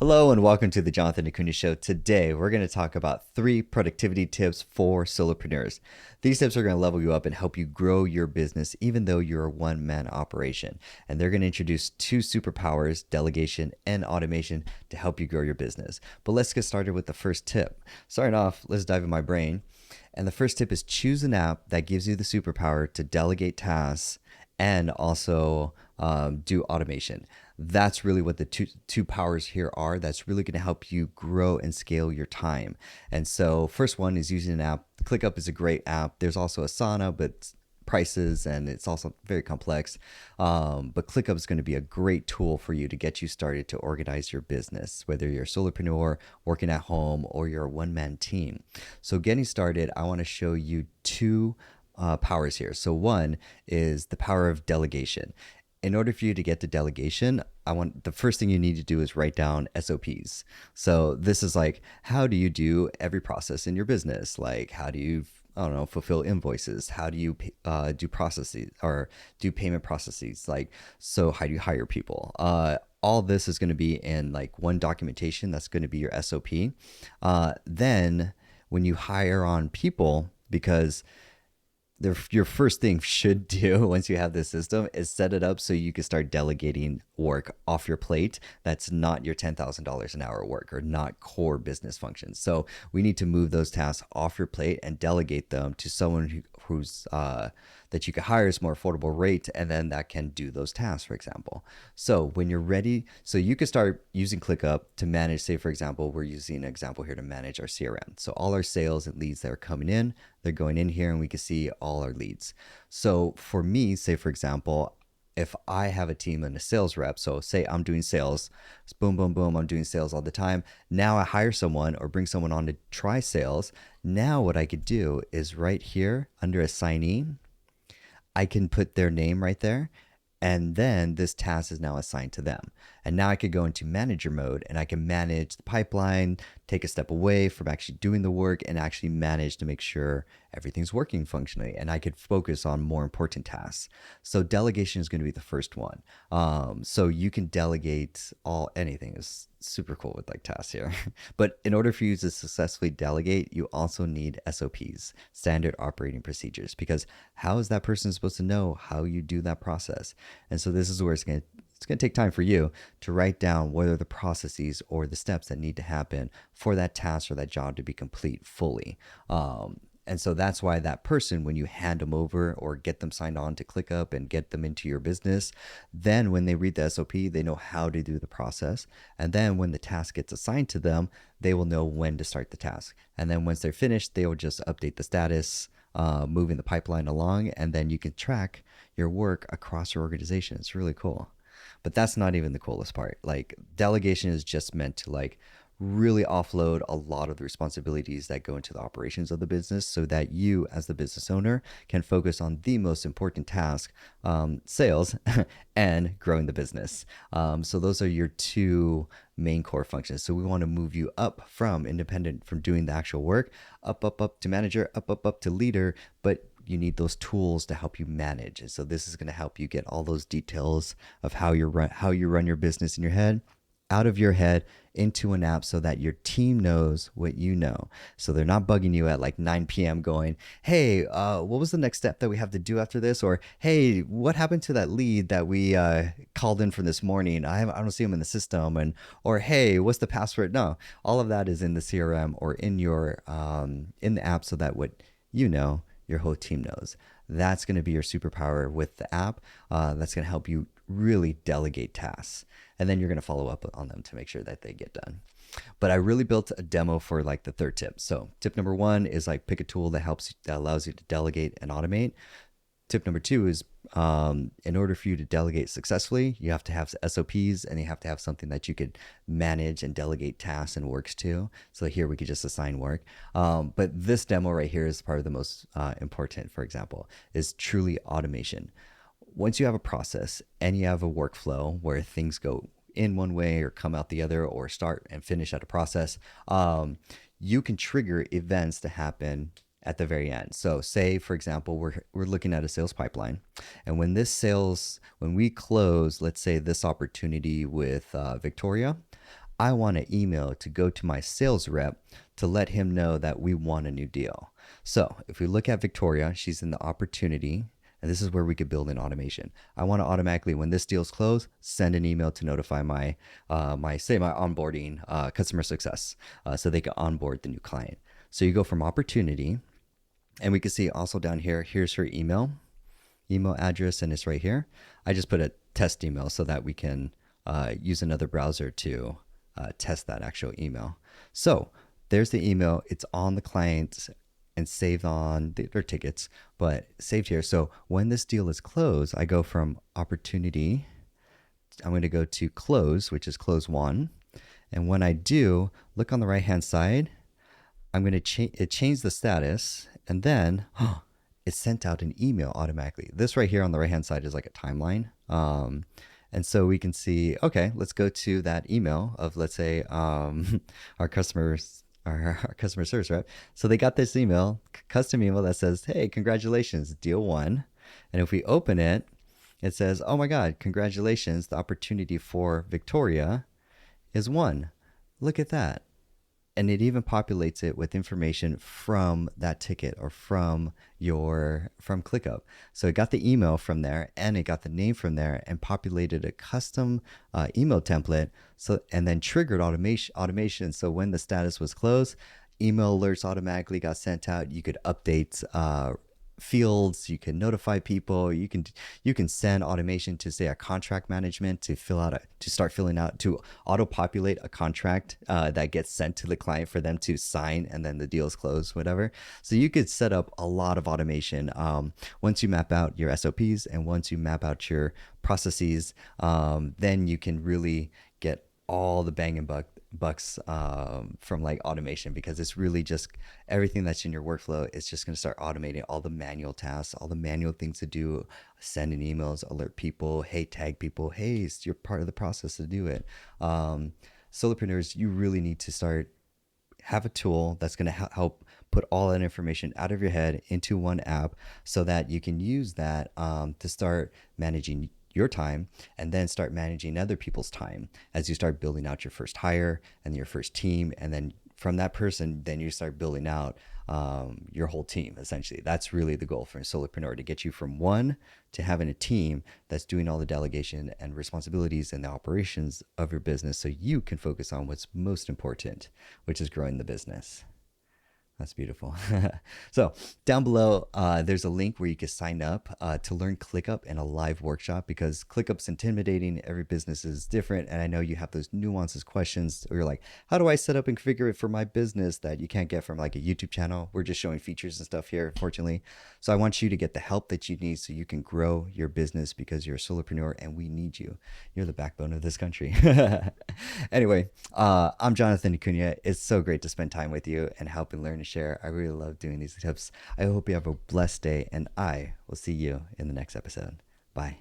Hello and welcome to the Jonathan Acuna Show. Today we're going to talk about 3 productivity tips for solopreneurs. These tips are going to level you up and help you grow your business even though you're a one-man operation. And they're going to introduce 2 superpowers, delegation and automation, to help you grow your business. But let's get started with the first tip. Starting off, let's dive in my brain. And the first tip is choose an app that gives you the superpower to delegate tasks and also do automation. That's really what the two powers here are. That's really going to help you grow and scale your time. And so first one is using an app. ClickUp is a great app. There's also Asana, but prices and it's also very complex. But ClickUp is going to be a great tool for you to get you started to organize your business, whether you're a solopreneur, working at home, or you're a one-man team. So getting started, I want to show you 2 powers here. So one is the power of delegation. In order for you to get to delegation, the first thing you need to do is write down SOPs. So this is like, how do you do every process in your business? Like, how do you, fulfill invoices? How do you do processes or do payment processes? Like, so how do you hire people? All this is going to be in like one documentation. That's going to be your SOP. Then when you hire on people, because your first thing should do once you have this system is set it up so you can start delegating work off your plate that's not your $10,000 an hour work or not core business functions. So we need to move those tasks off your plate and delegate them to someone who's that you can hire is more affordable rate, and then that can do those tasks, for example. So when you're ready, so you can start using ClickUp to manage, say for example, we're using an example here to manage our CRM. So all our sales and leads that are coming in, they're going in here and we can see all our leads. So for me, say for example, if I have a team and a sales rep, so say I'm doing sales, boom, boom, boom, I'm doing sales all the time. Now I hire someone or bring someone on to try sales. Now what I could do is right here under assignee, I can put their name right there. And then this task is now assigned to them. And now I could go into manager mode and I can manage the pipeline, take a step away from actually doing the work and actually manage to make sure everything's working functionally. And I could focus on more important tasks. So delegation is going to be the first one. So you can delegate anything. Is super cool with like tasks here. But in order for you to successfully delegate, you also need SOPs, standard operating procedures, because how is that person supposed to know how you do that process? And so this is where it's going to take time for you to write down what are the processes or the steps that need to happen for that task or that job to be complete fully. And so that's why that person, when you hand them over or get them signed on to ClickUp and get them into your business, then when they read the SOP, they know how to do the process. And then when the task gets assigned to them, they will know when to start the task. And then once they're finished, they will just update the status, moving the pipeline along, and then you can track your work across your organization. It's really cool. But that's not even the coolest part. Like, delegation is just meant to like really offload a lot of the responsibilities that go into the operations of the business so that you as the business owner can focus on the most important task, sales and growing the business. So those are your 2 main core functions. So we want to move you up from independent from doing the actual work, up to manager, up to leader, but you need those tools to help you manage. And so this is going to help you get all those details of how you run your business in your head out of your head into an app so that your team knows what you know. So they're not bugging you at like 9 p.m. going, hey, what was the next step that we have to do after this? Or, hey, what happened to that lead that we called in from this morning? I don't see them in the system. Or, hey, what's the password? No, all of that is in the CRM or in your in the app so that what you know, your whole team knows. That's going to be your superpower with the app. That's going to help you really delegate tasks. And then you're going to follow up on them to make sure that they get done. But I really built a demo for like the third tip. So tip number 1 is like pick a tool that allows you to delegate and automate. Tip number 2 is in order for you to delegate successfully, you have to have SOPs and you have to have something that you could manage and delegate tasks and works to. So here we could just assign work. But this demo right here is part of the most important, for example, is truly automation. Once you have a process and you have a workflow where things go in one way or come out the other or start and finish at a process, you can trigger events to happen at the very end. So say, for example, we're looking at a sales pipeline, and when we close, let's say this opportunity with Victoria, I want an email to go to my sales rep to let him know that we won a new deal. So if we look at Victoria, she's in the opportunity, and this is where we could build in automation. I want to automatically, when this deal's closed, send an email to notify my my onboarding customer success, so they can onboard the new client. So you go from opportunity, and we can see also down here, here's her email address, and it's right here. I just put a test email so that we can use another browser to test that actual email. So there's the email. It's on the client and saved on their tickets, but saved here. So when this deal is closed, I go from opportunity. I'm going to go to close, which is close one. And when I do, look on the right hand side, I'm going to change the status, and then it sent out an email automatically. This right here on the right hand side is like a timeline. And so we can see, okay, let's go to that email of, let's say, our customers, our customer service rep. So they got this email, custom email that says, hey, congratulations, deal one. And if we open it, it says, oh my God, congratulations, the opportunity for Victoria is won. Look at that. And it even populates it with information from that ticket or from ClickUp. So it got the email from there, and it got the name from there, and populated a custom email template. So, and then triggered automation. So when the status was closed, email alerts automatically got sent out. You could update fields, you can notify people, you can send automation to, say, a contract management to start filling out, to auto populate a contract that gets sent to the client for them to sign, and then the deal is closed, whatever. So you could set up a lot of automation once you map out your SOPs and once you map out your processes. Then you can really get all the bang and bucks from like automation, because it's really just everything that's in your workflow. It's just going to start automating all the manual tasks, all the manual things to do, sending emails, alert people, hey, tag people, hey, you're part of the process to do it. Solopreneurs, you really need to have a tool that's going to help put all that information out of your head into one app, so that you can use that to start managing your time, and then start managing other people's time as you start building out your first hire and your first team. And then from that person, then you start building out your whole team. Essentially, that's really the goal for a solopreneur, to get you from one to having a team that's doing all the delegation and responsibilities and the operations of your business, so you can focus on what's most important, which is growing the business. That's beautiful. So down below, there's a link where you can sign up to learn ClickUp in a live workshop, because ClickUp's intimidating. Every business is different. And I know you have those nuances questions where you're like, how do I set up and configure it for my business, that you can't get from like a YouTube channel? We're just showing features and stuff here, unfortunately. So I want you to get the help that you need so you can grow your business, because you're a solopreneur and we need you. You're the backbone of this country. Anyway, I'm Jonathan Acuna. It's so great to spend time with you and help and learn and share. I really love doing these tips. I hope you have a blessed day, and I will see you in the next episode. Bye.